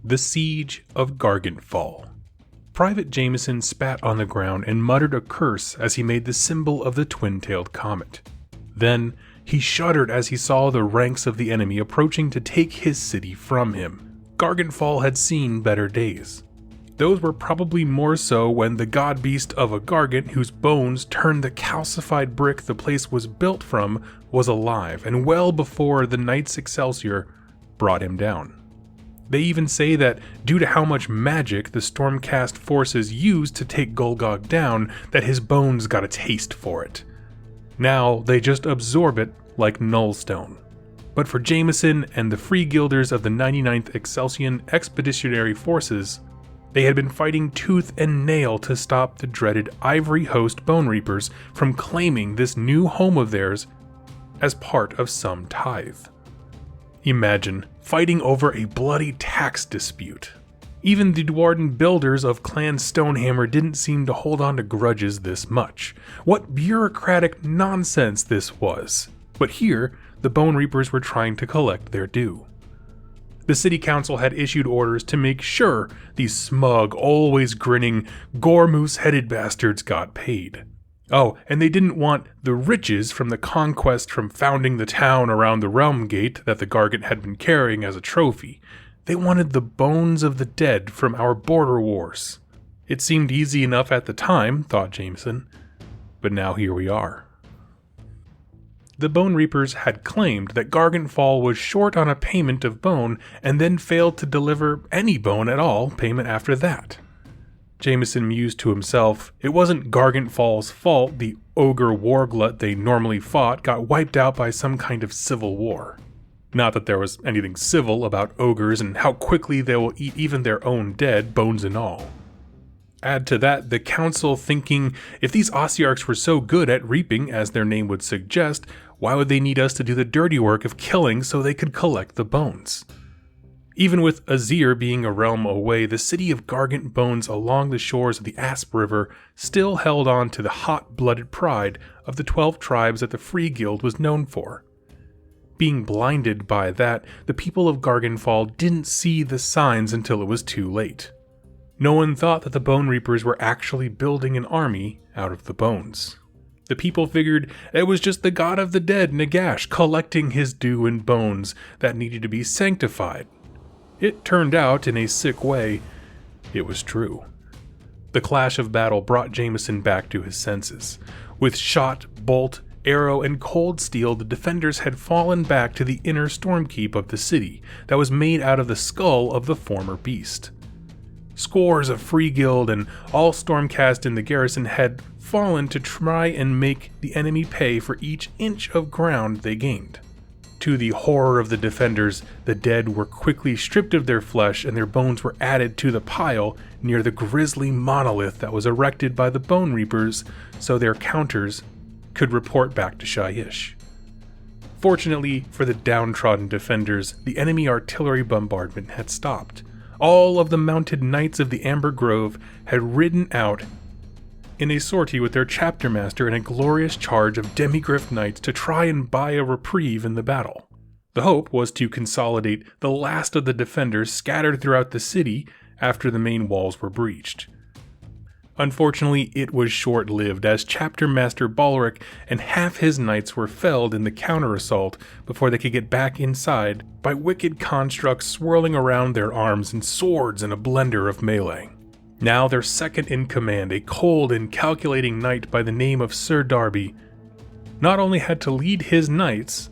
The Siege of Gargantfall. Private Jameson spat on the ground and muttered a curse as he made the symbol of the twin-tailed comet. Then, he shuddered as he saw the ranks of the enemy approaching to take his city from him. Gargantfall had seen better days. Those were probably more so when the god beast of a Gargant whose bones turned the calcified brick the place was built from was alive, and well before the Knights Excelsior brought him down. They even say that due to how much magic the Stormcast forces used to take Golgog down, that his bones got a taste for it. Now they just absorb it like Nullstone. But for Jameson and the Freeguilders of the 99th Excelsian Expeditionary Forces, they had been fighting tooth and nail to stop the dreaded Ivory Host Bone Reapers from claiming this new home of theirs as part of some tithe. Imagine fighting over a bloody tax dispute. Even the Dwarden builders of Clan Stonehammer didn't seem to hold on to grudges this much. What bureaucratic nonsense this was. But here, the Bone Reapers were trying to collect their due. The city council had issued orders to make sure these smug, always grinning, gore-moose-headed bastards got paid. Oh, and they didn't want the riches from the conquest from founding the town around the Realm Gate that the Gargant had been carrying as a trophy. They wanted the bones of the dead from our border wars. It seemed easy enough at the time, thought Jameson, but now here we are. The Bone Reapers had claimed that Gargantfall was short on a payment of bone and then failed to deliver any bone at all payment after that. Jameson mused to himself, it wasn't Gargantfall's fault the ogre warglut they normally fought got wiped out by some kind of civil war. Not that there was anything civil about ogres and how quickly they will eat even their own dead, bones and all. Add to that the council thinking, if these Ossiarchs were so good at reaping as their name would suggest, why would they need us to do the dirty work of killing so they could collect the bones? Even with Azir being a realm away, the city of Gargant Bones along the shores of the Asp River still held on to the hot-blooded pride of the 12 tribes that the Freeguild was known for. Being blinded by that, the people of Gargantfall didn't see the signs until it was too late. No one thought that the Bone Reapers were actually building an army out of the bones. The people figured it was just the god of the dead, Nagash, collecting his due in bones that needed to be sanctified. It turned out, in a sick way, it was true. The clash of battle brought Jameson back to his senses. With shot, bolt, arrow, and cold steel, the defenders had fallen back to the inner stormkeep of the city that was made out of the skull of the former beast. Scores of Freeguild and all Stormcast in the garrison had fallen to try and make the enemy pay for each inch of ground they gained. To the horror of the defenders, the dead were quickly stripped of their flesh and their bones were added to the pile near the grisly monolith that was erected by the Bone Reapers so their counters could report back to Shyish. Fortunately for the downtrodden defenders, the enemy artillery bombardment had stopped. All of the mounted knights of the Amber Grove had ridden out in a sortie with their chapter master in a glorious charge of demigryph knights to try and buy a reprieve in the battle. The hope was to consolidate the last of the defenders scattered throughout the city after the main walls were breached. Unfortunately, it was short-lived, as Chapter Master Balric and half his knights were felled in the counter-assault before they could get back inside by wicked constructs swirling around their arms and swords in a blender of melee. Now their second-in-command, a cold and calculating knight by the name of Sir Darby, not only had to lead his knights,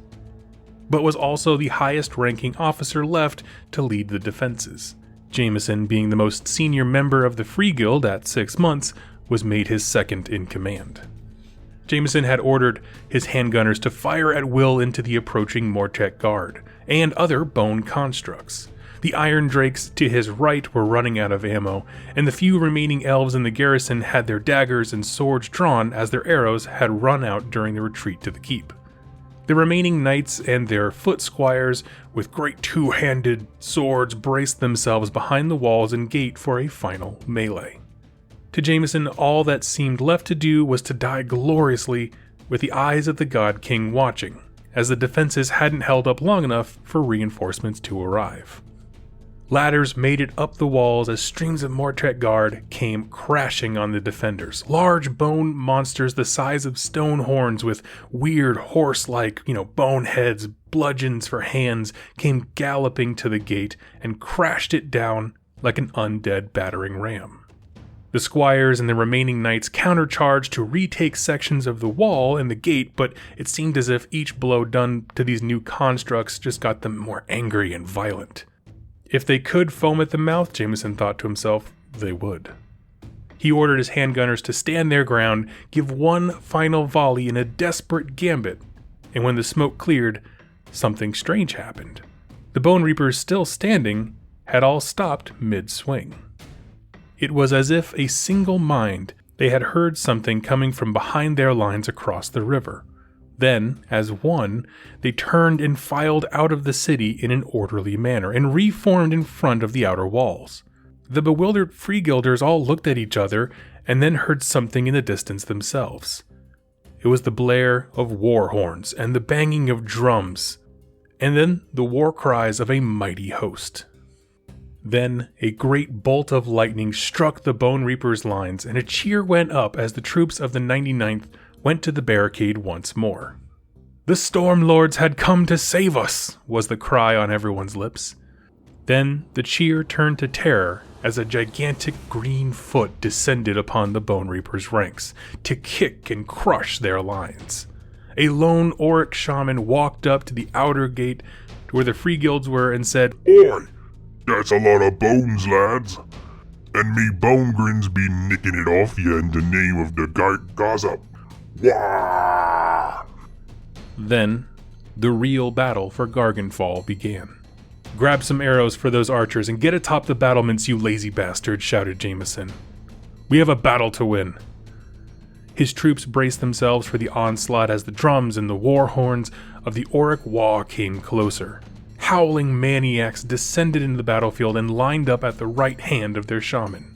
but was also the highest-ranking officer left to lead the defenses. Jameson, being the most senior member of the Freeguild at 6 months, was made his second-in-command. Jameson had ordered his handgunners to fire at will into the approaching Mortek Guard, and other bone constructs. The Iron Drakes to his right were running out of ammo, and the few remaining elves in the garrison had their daggers and swords drawn as their arrows had run out during the retreat to the keep. The remaining knights and their foot squires with great two-handed swords braced themselves behind the walls and gate for a final melee. To Jameson, all that seemed left to do was to die gloriously with the eyes of the God King watching, as the defenses hadn't held up long enough for reinforcements to arrive. Ladders made it up the walls as streams of Mortret guard came crashing on the defenders. Large bone monsters the size of stone horns with weird horse-like, bone heads, bludgeons for hands, came galloping to the gate and crashed it down like an undead battering ram. The squires and the remaining knights countercharged to retake sections of the wall and the gate, but it seemed as if each blow done to these new constructs just got them more angry and violent. If they could foam at the mouth, Jameson thought to himself, they would. He ordered his handgunners to stand their ground, give one final volley in a desperate gambit, and when the smoke cleared, something strange happened. The Bone Reapers, still standing, had all stopped mid-swing. It was as if a single mind, they had heard something coming from behind their lines across the river. Then, as one, they turned and filed out of the city in an orderly manner, and reformed in front of the outer walls. The bewildered Freeguilders all looked at each other, and then heard something in the distance themselves. It was the blare of war horns, and the banging of drums, and then the war cries of a mighty host. Then a great bolt of lightning struck the Bone Reapers' lines, and a cheer went up as the troops of the 99th went to the barricade once more. "The Storm Lords had come to save us," was the cry on everyone's lips. Then the cheer turned to terror as a gigantic green foot descended upon the Bone Reapers' ranks to kick and crush their lines. A lone Auric shaman walked up to the outer gate to where the Freeguilds were and said, "Oi, that's a lot of bones, lads. And me Bonegrins be nicking it off you in the name of the Gaza. Wah!" Then, the real battle for Gargantfall began. "Grab some arrows for those archers and get atop the battlements, you lazy bastards," shouted Jameson. "We have a battle to win." His troops braced themselves for the onslaught as the drums and the war horns of the Auric Wa came closer. Howling maniacs descended into the battlefield and lined up at the right hand of their shaman.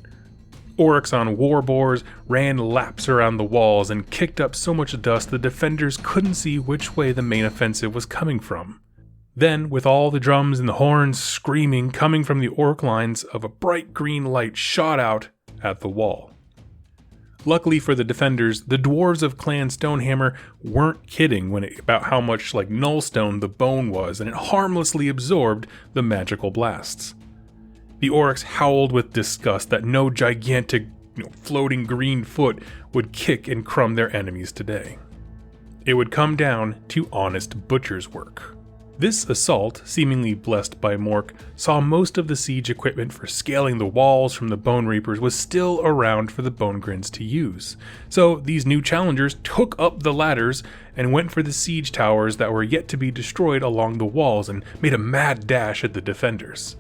Oryx on war boars ran laps around the walls and kicked up so much dust the defenders couldn't see which way the main offensive was coming from. Then, with all the drums and the horns screaming coming from the Orc lines, of a bright green light shot out at the wall. Luckily for the defenders, the dwarves of Clan Stonehammer weren't kidding about how much like nullstone the bone was, and it harmlessly absorbed the magical blasts. The Oryx howled with disgust that no gigantic, floating green foot would kick and crumb their enemies today. It would come down to honest butcher's work. This assault, seemingly blessed by Mork, saw most of the siege equipment for scaling the walls from the Bone Reapers was still around for the Bonegrins to use. So these new challengers took up the ladders and went for the siege towers that were yet to be destroyed along the walls and made a mad dash at the defenders.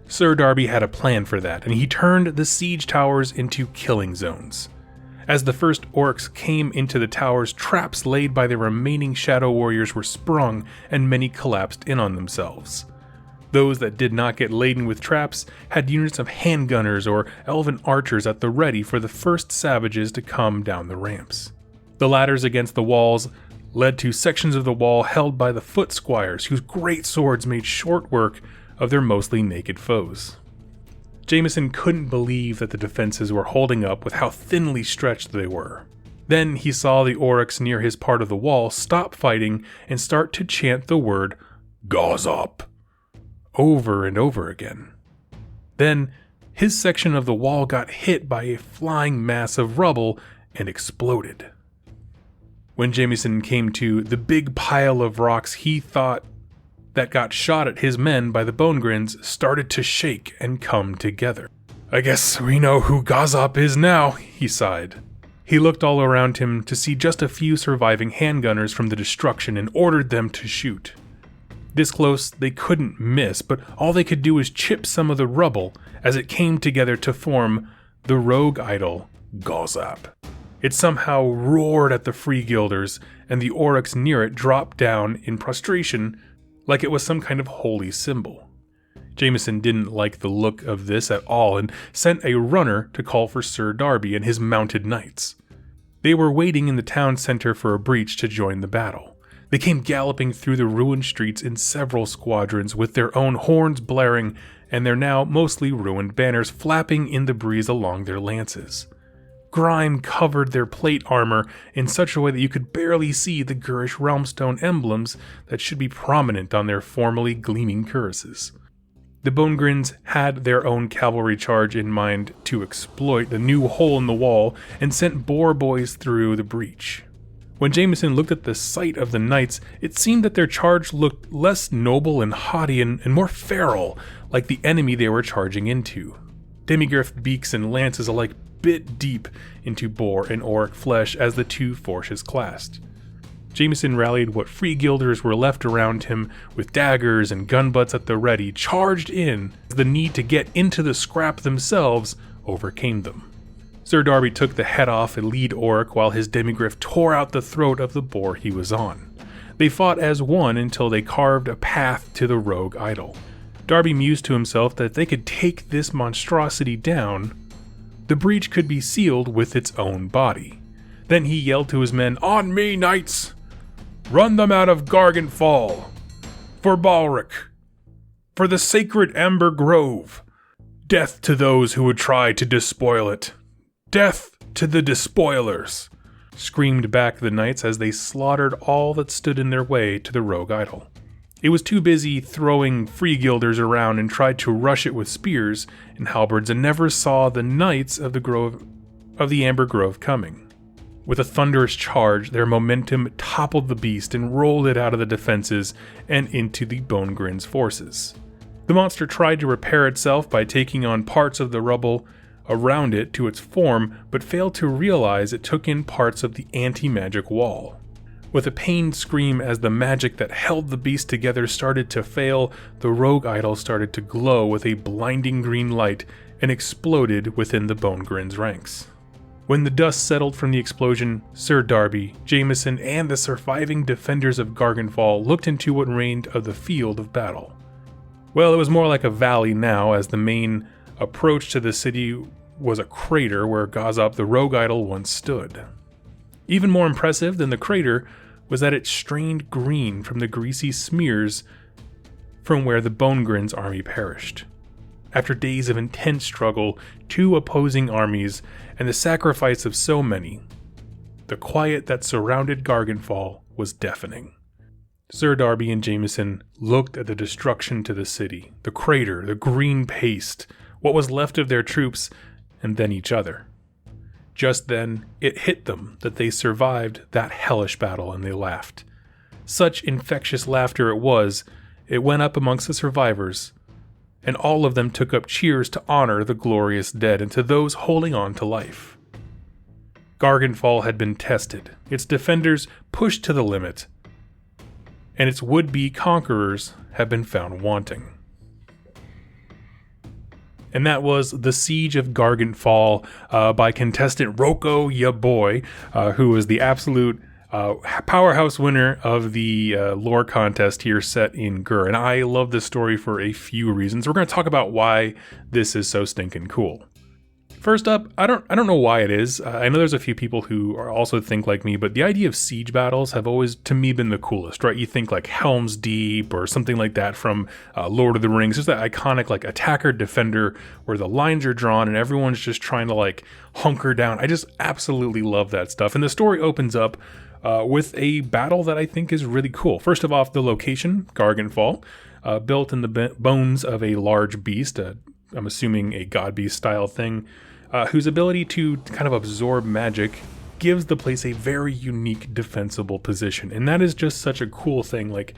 Sir Darby had a plan for that, and he turned the siege towers into killing zones. As the first orcs came into the towers, traps laid by the remaining shadow warriors were sprung, and many collapsed in on themselves. Those that did not get laden with traps had units of handgunners or elven archers at the ready for the first savages to come down the ramps. The ladders against the walls led to sections of the wall held by the foot squires, whose great swords made short work of their mostly naked foes. Jameson couldn't believe that the defenses were holding up with how thinly stretched they were. Then he saw the Oryx near his part of the wall stop fighting and start to chant the word "Gauze up" over and over again. Then his section of the wall got hit by a flying mass of rubble and exploded. When Jameson came to the big pile of rocks he thought that got shot at his men by the Bonegrins started to shake and come together. "I guess we know who Gazop is now," he sighed. He looked all around him to see just a few surviving handgunners from the destruction and ordered them to shoot. This close they couldn't miss, but all they could do was chip some of the rubble as it came together to form the rogue idol Gazop. It somehow roared at the Freeguilders, and the Oryx near it dropped down in prostration like it was some kind of holy symbol. Jameson didn't like the look of this at all and sent a runner to call for Sir Darby and his mounted knights. They were waiting in the town center for a breach to join the battle. They came galloping through the ruined streets in several squadrons with their own horns blaring and their now mostly ruined banners flapping in the breeze along their lances. Grime covered their plate armor in such a way that you could barely see the Ghurish Realmstone emblems that should be prominent on their formerly gleaming cuirasses. The Bonegrins had their own cavalry charge in mind to exploit the new hole in the wall and sent boar boys through the breach. When Jameson looked at the sight of the knights, it seemed that their charge looked less noble and haughty and more feral, like the enemy they were charging into. Demigryph beaks and lances alike bit deep into boar and auric flesh as the two forces clashed. Jameson rallied what Freeguilders were left around him with daggers and gun butts at the ready, charged in as the need to get into the scrap themselves overcame them. Sir Darby took the head off a lead auric while his demigryph tore out the throat of the boar he was on. They fought as one until they carved a path to the rogue idol. Darby mused to himself that if they could take this monstrosity down, the breach could be sealed with its own body. Then he yelled to his men, "On me, knights! Run them out of Gargantfall! For Balric! For the sacred Amber Grove! Death to those who would try to despoil it! Death to the despoilers!" Screamed back the knights as they slaughtered all that stood in their way to the rogue idol. It was too busy throwing Freeguilders around and tried to rush it with spears and halberds and never saw the knights of the Amber Grove coming. With a thunderous charge, their momentum toppled the beast and rolled it out of the defenses and into the Bonegrin's forces. The monster tried to repair itself by taking on parts of the rubble around it to its form, but failed to realize it took in parts of the anti-magic wall. With a pained scream as the magic that held the beast together started to fail, the rogue idol started to glow with a blinding green light and exploded within the Bonegrin's ranks. When the dust settled from the explosion, Sir Darby, Jameson, and the surviving defenders of Gargantfall looked into what remained of the field of battle. Well, it was more like a valley now, as the main approach to the city was a crater where Gazop the rogue idol once stood. Even more impressive than the crater was that it strained green from the greasy smears from where the Bonegrin's army perished. After days of intense struggle, two opposing armies, and the sacrifice of so many, the quiet that surrounded Gargantfall was deafening. Sir Darby and Jameson looked at the destruction to the city, the crater, the green paste, what was left of their troops, and then each other. Just then, it hit them that they survived that hellish battle, and they laughed. Such infectious laughter it went up amongst the survivors, and all of them took up cheers to honor the glorious dead and to those holding on to life. Gargantfall had been tested, its defenders pushed to the limit, and its would-be conquerors have been found wanting. And that was The Siege of Gargantfall by contestant Rocco, ya boy, who was the absolute powerhouse winner of the lore contest here set in Ghur. And I love this story for a few reasons. We're going to talk about why this is so stinking cool. First up, I don't know why it is. I know there's a few people who also think like me, but the idea of siege battles have always, to me, been the coolest, right? You think like Helm's Deep or something like that from Lord of the Rings. There's that iconic like attacker-defender where the lines are drawn and everyone's just trying to like hunker down. I just absolutely love that stuff. And the story opens up with a battle that I think is really cool. First of all, the location, Gargantfall, built in the bones of a large beast, I'm assuming a god beast style thing, whose ability to kind of absorb magic gives the place a very unique defensible position. And that is just such a cool thing. Like,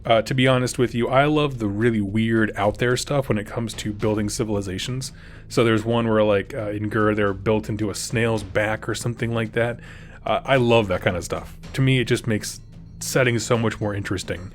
to be honest with you, I love the really weird out there stuff when it comes to building civilizations. So there's one where like in Ghur, they're built into a snail's back or something like that. I love that kind of stuff. To me, it just makes settings so much more interesting.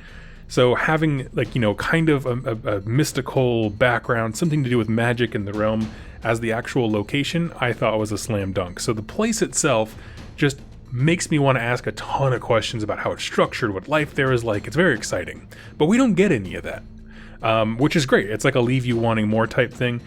So having like, you know, kind of a mystical background, something to do with magic in the realm as the actual location, I thought was a slam dunk. So the place itself just makes me want to ask a ton of questions about how it's structured, what life there is like. It's very exciting. But we don't get any of that, which is great. It's like a leave you wanting more type thing.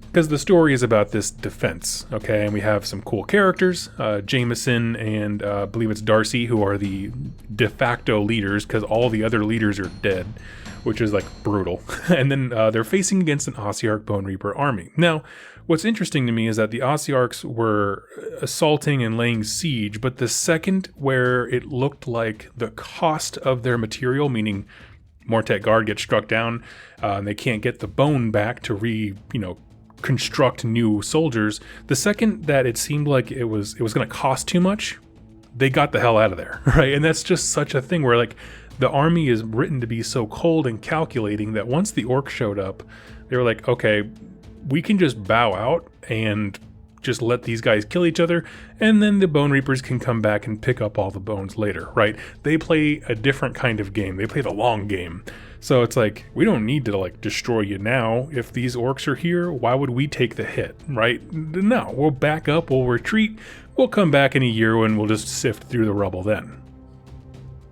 Because the story is about this defense, okay? And we have some cool characters, Jameson and I believe it's Darcy, who are the de facto leaders because all the other leaders are dead. which is like brutal. And then they're facing against an Ossiarch Bone Reaper army. Now, what's interesting to me is that the Ossiarchs were assaulting and laying siege, but the second where it looked like the cost of their material, meaning Mortek Guard gets struck down, and they can't get the bone back to construct new soldiers. The second that it seemed like it was going to cost too much, they got the hell out of there, right? And that's just such a thing where like the army is written to be so cold and calculating that once the orcs showed up, they were like, okay, we can just bow out and just let these guys kill each other, and then the Bone Reapers can come back and pick up all the bones later, right? They play a different kind of game. They play the long game. So it's like, we don't need to like destroy you now. If these orcs are here, why would we take the hit, right? No, we'll back up, we'll retreat, we'll come back in a year and we'll just sift through the rubble then.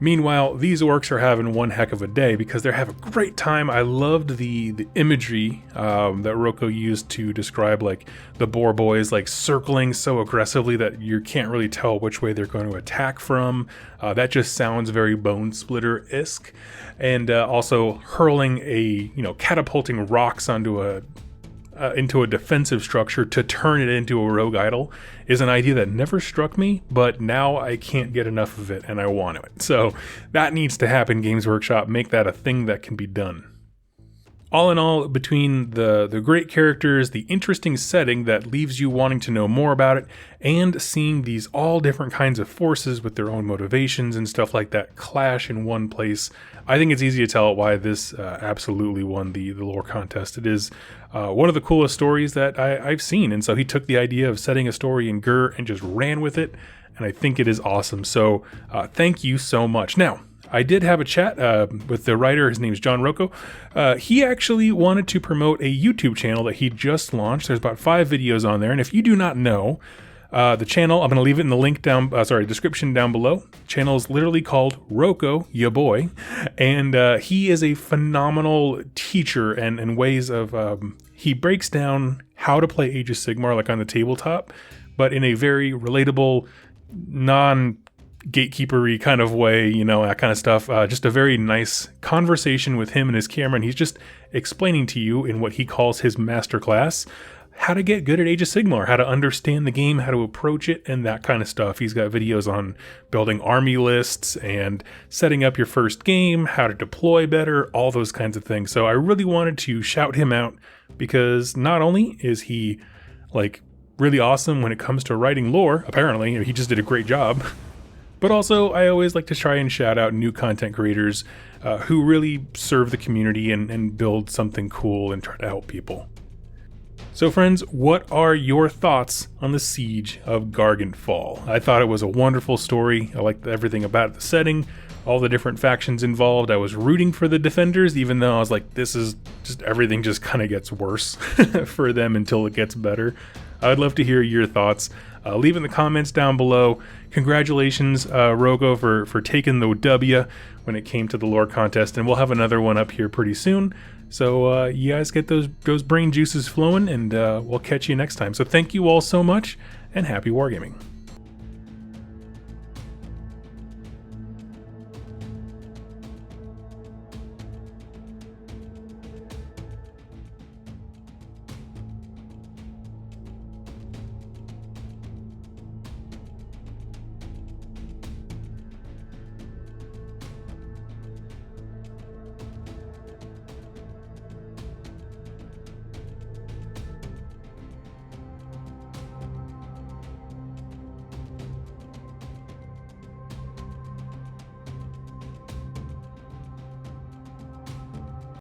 Meanwhile, these orcs are having one heck of a day because they're having a great time. I loved the imagery that Rocco used to describe like the boar boys like circling so aggressively that you can't really tell which way they're going to attack from. That just sounds very Bone Splitter-esque. And also hurling catapulting rocks onto into a defensive structure to turn it into a rogue idol is an idea that never struck me, but now I can't get enough of it and I want it. So that needs to happen, Games Workshop. Make that a thing that can be done. All in all, between the great characters, the interesting setting that leaves you wanting to know more about it, and seeing these all different kinds of forces with their own motivations and stuff like that clash in one place, I think it's easy to tell why this absolutely won the lore contest. It is one of the coolest stories that I've seen, and so he took the idea of setting a story in Ghur and just ran with it, and I think it is awesome. So thank you so much. Now, I did have a chat with the writer. His name is John Rocco. He actually wanted to promote a YouTube channel that he just launched. There's about 5 videos on there. And if you do not know, the channel, I'm going to leave it in the link description down below. The channel is literally called Rocco, ya boy. And he is a phenomenal teacher and ways of, he breaks down how to play Age of Sigmar like on the tabletop, but in a very relatable, gatekeepery kind of way, that kind of stuff. Just a very nice conversation with him and his camera, and he's just explaining to you in what he calls his masterclass how to get good at Age of Sigmar, how to understand the game, how to approach it, and that kind of stuff. He's got videos on building army lists and setting up your first game, how to deploy better, all those kinds of things. So I really wanted to shout him out because not only is he like really awesome when it comes to writing lore, apparently, he just did a great job, but also, I always like to try and shout out new content creators who really serve the community and build something cool and try to help people. So friends, what are your thoughts on the Siege of Gargantfall? I thought it was a wonderful story. I liked everything about it, the setting, all the different factions involved. I was rooting for the defenders, even though I was like, this is just, everything just kind of gets worse for them until it gets better. I'd love to hear your thoughts. Leave in the comments down below. Congratulations, Rocco, for taking the W when it came to the lore contest, and we'll have another one up here pretty soon. So you guys get those brain juices flowing, and we'll catch you next time. So thank you all so much, and happy wargaming.